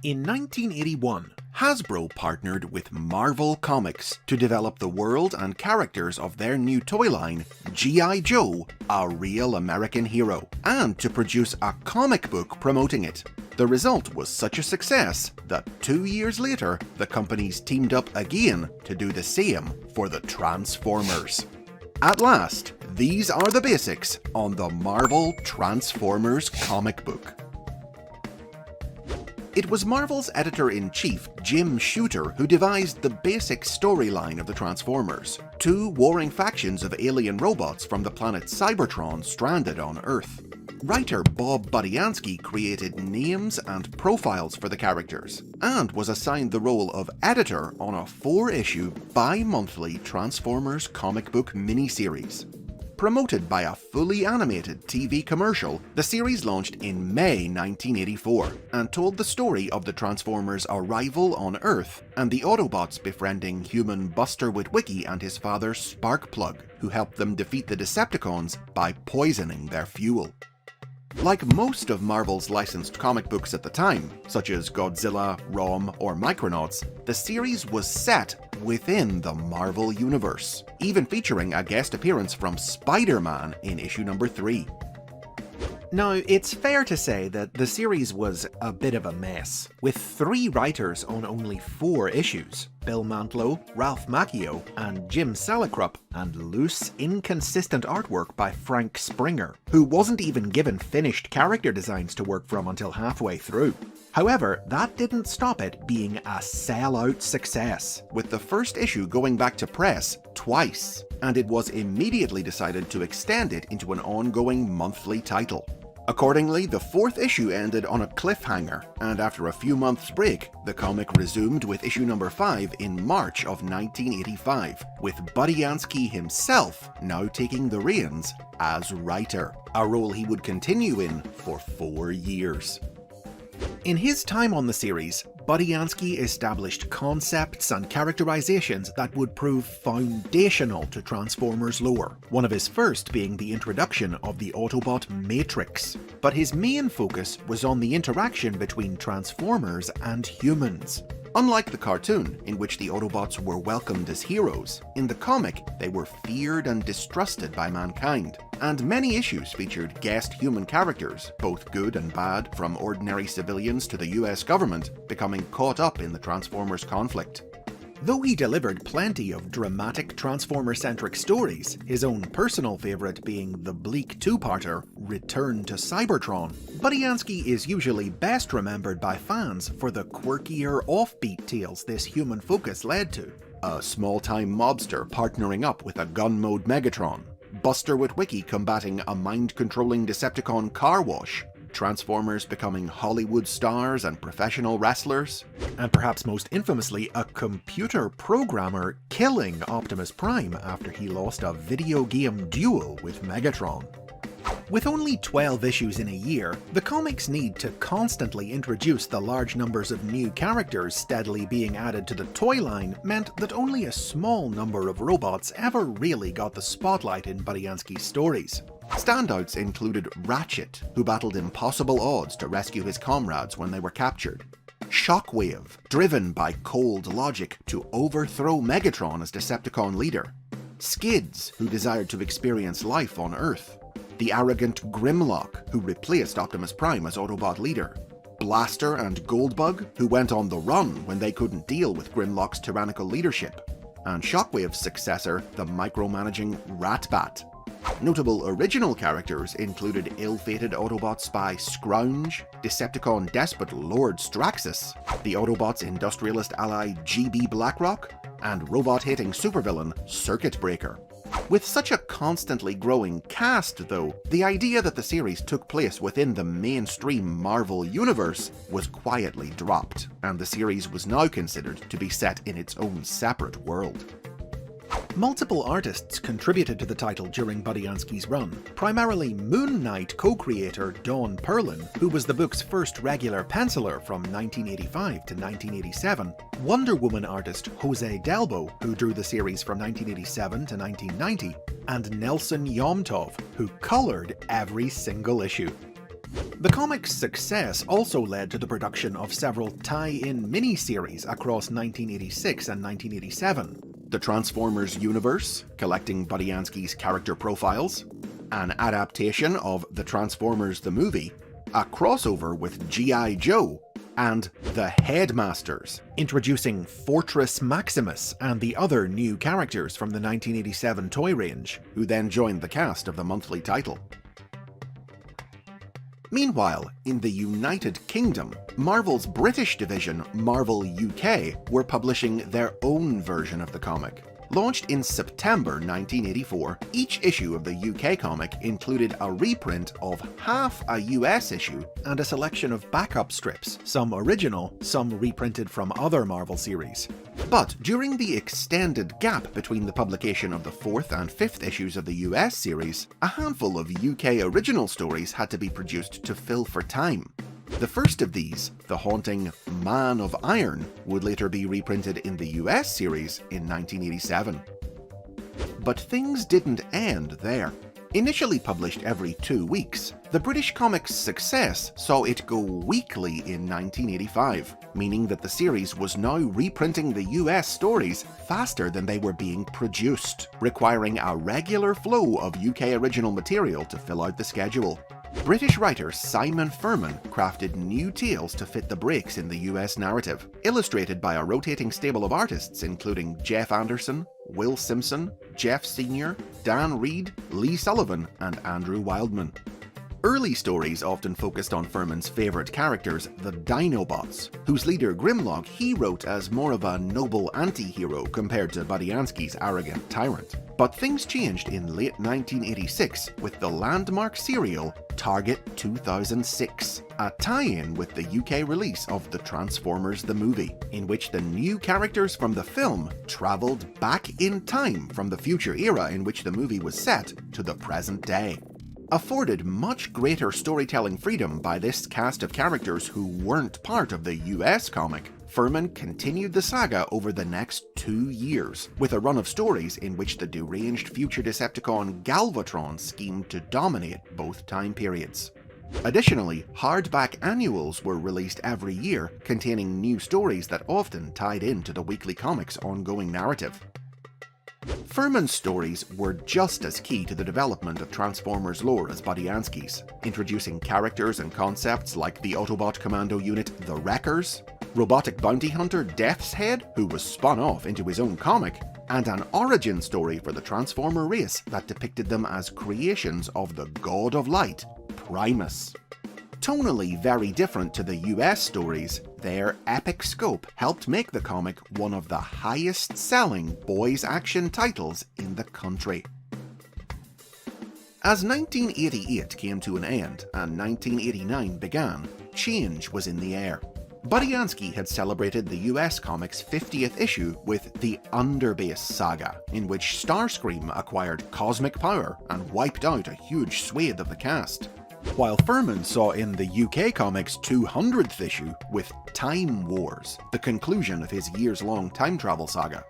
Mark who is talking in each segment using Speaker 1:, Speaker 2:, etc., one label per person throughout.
Speaker 1: In 1981, Hasbro partnered with Marvel Comics to develop the world and characters of their new toy line, G.I. Joe, A Real American Hero, and to produce a comic book promoting it. The result was such a success that 2 years later, the companies teamed up again to do the same for the Transformers. At last, these are the basics on the Marvel Transformers comic book. It was Marvel's editor-in-chief, Jim Shooter, who devised the basic storyline of the Transformers, two warring factions of alien robots from the planet Cybertron stranded on Earth. Writer Bob Budiansky created names and profiles for the characters, and was assigned the role of editor on a 4-issue, bi-monthly Transformers comic book miniseries. Promoted by a fully animated TV commercial, the series launched in May 1984 and told the story of the Transformers' arrival on Earth and the Autobots befriending human Buster Witwicky and his father Sparkplug, who helped them defeat the Decepticons by poisoning their fuel. Like most of Marvel's licensed comic books at the time, such as Godzilla, Rom, or Micronauts, the series was set within the Marvel Universe, even featuring a guest appearance from Spider-Man in issue number 3. Now, it's fair to say that the series was a bit of a mess, with 3 writers on only 4 issues, Bill Mantlo, Ralph Macchio, and Jim Salicrup, and loose, inconsistent artwork by Frank Springer, who wasn't even given finished character designs to work from until halfway through. However, that didn't stop it being a sellout success, with the first issue going back to press twice, and it was immediately decided to extend it into an ongoing monthly title. Accordingly, the 4th issue ended on a cliffhanger, and after a few months' break, the comic resumed with issue number 5 in March of 1985, with Budiansky himself now taking the reins as writer, a role he would continue in for 4 years. In his time on the series, Budiansky established concepts and characterizations that would prove foundational to Transformers lore, one of his first being the introduction of the Autobot Matrix. But his main focus was on the interaction between Transformers and humans. Unlike the cartoon, in which the Autobots were welcomed as heroes, in the comic they were feared and distrusted by mankind, and many issues featured guest human characters, both good and bad, from ordinary civilians to the US government, becoming caught up in the Transformers conflict. Though he delivered plenty of dramatic Transformer-centric stories, his own personal favourite being the bleak 2-parter Return to Cybertron, Budiansky is usually best remembered by fans for the quirkier offbeat tales this human focus led to. A small-time mobster partnering up with a gun-mode Megatron, Buster Witwicky combating a mind-controlling Decepticon car wash, Transformers becoming Hollywood stars and professional wrestlers, and perhaps most infamously a computer programmer killing Optimus Prime after he lost a video game duel with Megatron. With only 12 issues in a year, the comics need to constantly introduce the large numbers of new characters steadily being added to the toy line meant that only a small number of robots ever really got the spotlight in Budiansky's stories. Standouts included Ratchet, who battled impossible odds to rescue his comrades when they were captured; Shockwave, driven by cold logic to overthrow Megatron as Decepticon leader; Skids, who desired to experience life on Earth; the arrogant Grimlock, who replaced Optimus Prime as Autobot leader; Blaster and Goldbug, who went on the run when they couldn't deal with Grimlock's tyrannical leadership; and Shockwave's successor, the micromanaging Ratbat. Notable original characters included ill-fated Autobot spy Scrounge, Decepticon despot Lord Straxus, the Autobots' industrialist ally GB Blackrock, and robot-hating supervillain Circuit Breaker. With such a constantly growing cast, though, the idea that the series took place within the mainstream Marvel universe was quietly dropped, and the series was now considered to be set in its own separate world. Multiple artists contributed to the title during Budiansky's run, primarily Moon Knight co-creator Don Perlin, who was the book's first regular penciler from 1985 to 1987, Wonder Woman artist Jose Delbo, who drew the series from 1987 to 1990, and Nelson Yomtov, who coloured every single issue.
Speaker 2: The comic's success also led to the production of several tie-in miniseries across 1986 and 1987.
Speaker 1: The Transformers universe, collecting Budiansky's character profiles, an adaptation of The Transformers the movie, a crossover with G.I. Joe, and The Headmasters,
Speaker 2: introducing Fortress Maximus and the other new characters from the 1987 toy range,
Speaker 1: who then joined the cast of the monthly title. Meanwhile, in the United Kingdom, Marvel's British division, Marvel UK, were publishing their own version of the comic. Launched in September 1984, each issue of the UK comic included a reprint of half a US issue
Speaker 2: and a selection of backup strips, some original, some reprinted from other Marvel series.
Speaker 1: But during the extended gap between the publication of the 4th and 5th issues of the US series, a handful of UK original stories had to be produced to fill for time. The first of these, the haunting Man of Iron, would later be reprinted in the US series in 1987. But things didn't end there. Initially published every 2 weeks, the British comic's success saw it go weekly in 1985, meaning that the series was now reprinting the US stories faster than they were being produced, requiring a regular flow of UK original material to fill out the schedule. British writer Simon Furman crafted new tales to fit the breaks in the US narrative, illustrated by a rotating stable of artists including Jeff Anderson, Will Simpson, Jeff Sr., Dan Reed, Lee Sullivan, and Andrew Wildman. Early stories often focused on Furman's favourite characters, the Dinobots, whose leader Grimlock he wrote as more of a noble anti-hero compared to Budiansky's arrogant tyrant. But things changed in late 1986 with the landmark serial Target 2006, a tie-in with the UK release of The Transformers the movie, in which the new characters from the film travelled back in time from the future era in which the movie was set to the present day. Afforded much greater storytelling freedom by this cast of characters who weren't part of the US comic, Furman continued the saga over the next 2 years, with a run of stories in which the deranged future Decepticon Galvatron schemed to dominate both time periods. Additionally, hardback annuals were released every year, containing new stories that often tied into the weekly comic's ongoing narrative. Furman's stories were just as key to the development of Transformers lore as Budiansky's, introducing characters and concepts like the Autobot commando unit The Wreckers, robotic bounty hunter Death's Head, who was spun off into his own comic, and an origin story for the Transformer race that depicted them as creations of the God of Light, Primus. Tonally very different to the US stories, their epic scope helped make the comic one of the highest-selling boys' action titles in the country. As 1988 came to an end and 1989 began, change was in the air. Budiansky had celebrated the US comic's 50th issue with the Underbase saga, in which Starscream acquired cosmic power and wiped out a huge swathe of the cast, while Furman saw in the UK comic's 200th issue with Time Wars, the conclusion of his years-long time travel saga.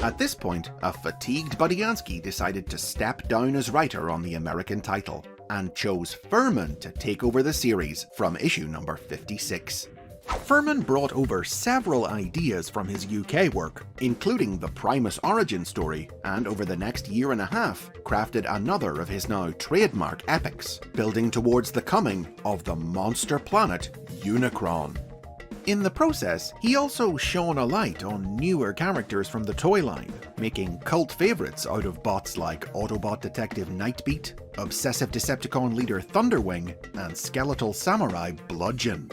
Speaker 1: At this point, a fatigued Budiansky decided to step down as writer on the American title, and chose Furman to take over the series from issue number 56. Furman brought over several ideas from his UK work, including the Primus origin story, and over the next year and a half, crafted another of his now trademark epics, building towards the coming of the monster planet Unicron. In the process, he also shone a light on newer characters from the toy line, making cult favourites out of bots like Autobot Detective Nightbeat, Obsessive Decepticon leader Thunderwing, and skeletal samurai Bludgeon.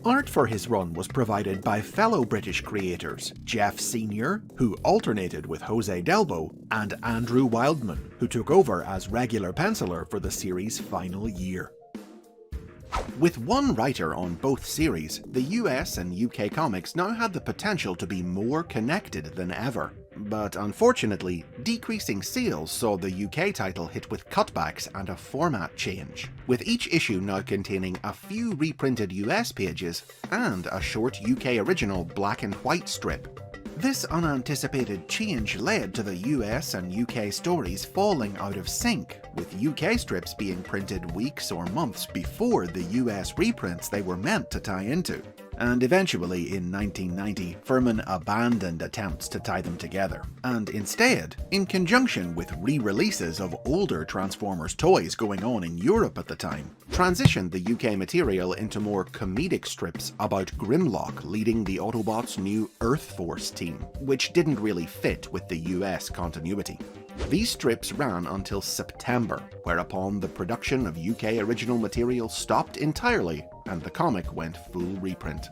Speaker 1: Art for his run was provided by fellow British creators Jeff Sr., who alternated with Jose Delbo, and Andrew Wildman, who took over as regular penciler for the series' final year. With one writer on both series, the US and UK comics now had the potential to be more connected than ever. But unfortunately, decreasing sales saw the UK title hit with cutbacks and a format change, with each issue now containing a few reprinted US pages and a short UK original black and white strip.
Speaker 2: This unanticipated change led to the US and UK stories falling out of sync, with UK strips being printed weeks or months before the US reprints they were meant to tie into. And eventually, in 1990, Furman abandoned attempts to tie them together, and instead, in conjunction with re-releases of older Transformers toys going on in Europe at the time, transitioned the UK material into more comedic strips about Grimlock leading the Autobots' new Earth Force team, which didn't really fit with the US continuity. These strips ran until September, whereupon the production of UK original material stopped entirely and the comic went full reprint.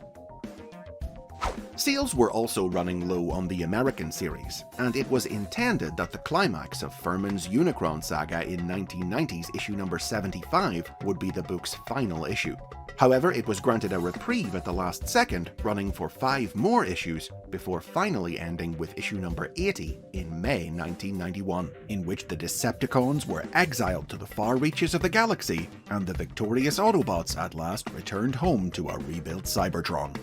Speaker 2: Sales were also running low on the American series, and it was intended that the climax of Furman's Unicron saga in 1990's issue number 75 would be the book's final issue. However, it was granted a reprieve at the last second, running for 5 more issues, before finally ending with issue number 80 in May 1991, in which the Decepticons were exiled to the far reaches of the galaxy, and the victorious Autobots at last returned home to a rebuilt Cybertron.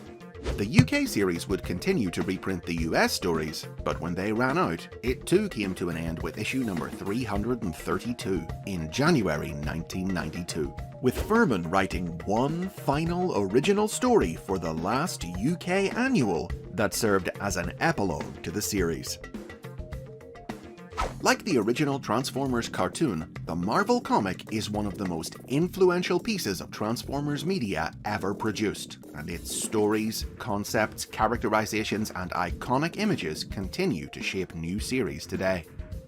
Speaker 2: The UK series would continue to reprint the US stories, but when they ran out, it too came to an end with issue number 332 in January 1992, with Furman writing one final original story for the last UK annual that served as an epilogue to the series. Like the original Transformers cartoon, the Marvel comic is one of the most influential pieces of Transformers media ever produced, and its stories, concepts, characterizations, and iconic images continue to shape new series today.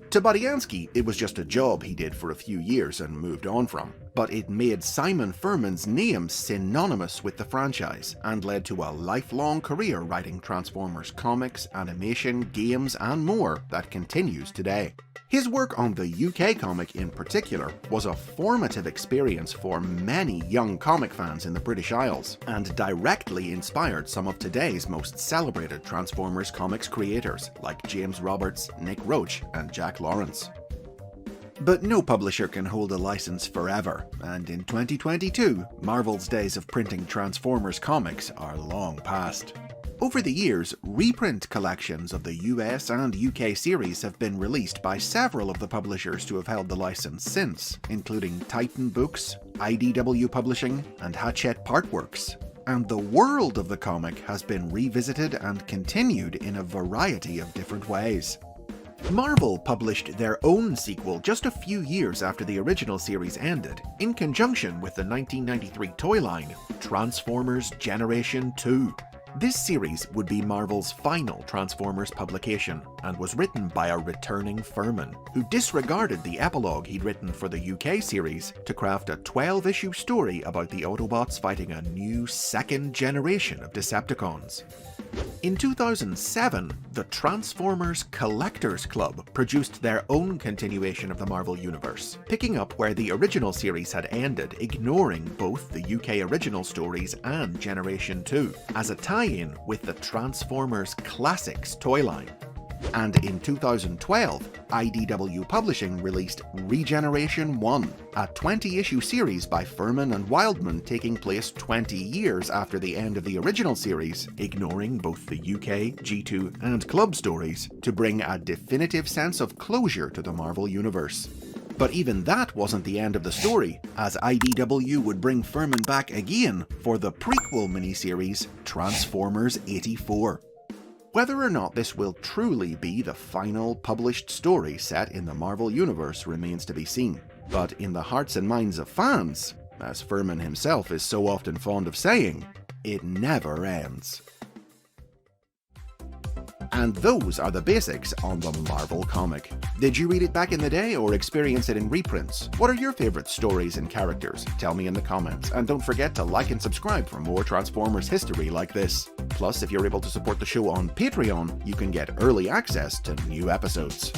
Speaker 2: To Budiansky, it was just a job he did for a few years and moved on from, but it made Simon Furman's name synonymous with the franchise and led to a lifelong career writing Transformers comics, animation, games, and more that continues today. His work on the UK comic in particular was a formative experience for many young comic fans in the British Isles, and directly inspired some of today's most celebrated Transformers comics creators like James Roberts, Nick Roche, and Jack Lawrence. But no publisher can hold a license forever, and in 2022, Marvel's days of printing Transformers comics are long past. Over the years, reprint collections of the US and UK series have been released by several of the publishers to have held the license since, including Titan Books, IDW Publishing, and Hachette Partworks. And the world of the comic has been revisited and continued in a variety of different ways. Marvel published their own sequel just a few years after the original series ended, in conjunction with the 1993 toy line, Transformers Generation 2. This series would be Marvel's final Transformers publication, and was written by a returning Furman, who disregarded the epilogue he'd written for the UK series to craft a 12-issue story about the Autobots fighting a new second generation of Decepticons. In 2007, the Transformers Collectors Club produced their own continuation of the Marvel Universe, picking up where the original series had ended, ignoring both the UK original stories and Generation 2, as a tie-in with the Transformers Classics toy line. And in 2012, IDW Publishing released Regeneration 1, a 20-issue series by Furman and Wildman taking place 20 years after the end of the original series, ignoring both the UK, G2, and Club stories, to bring a definitive sense of closure to the Marvel Universe. But even that wasn't the end of the story, as IDW would bring Furman back again for the prequel miniseries Transformers 84. Whether or not this will truly be the final published story set in the Marvel Universe remains to be seen, but in the hearts and minds of fans, as Furman himself is so often fond of saying, it never ends. And those are the basics on the Marvel comic. Did you read it back in the day or experience it in reprints? What are your favorite stories and characters? Tell me in the comments, and don't forget to like and subscribe for more Transformers history like this. Plus, if you're able to support the show on Patreon, you can get early access to new episodes.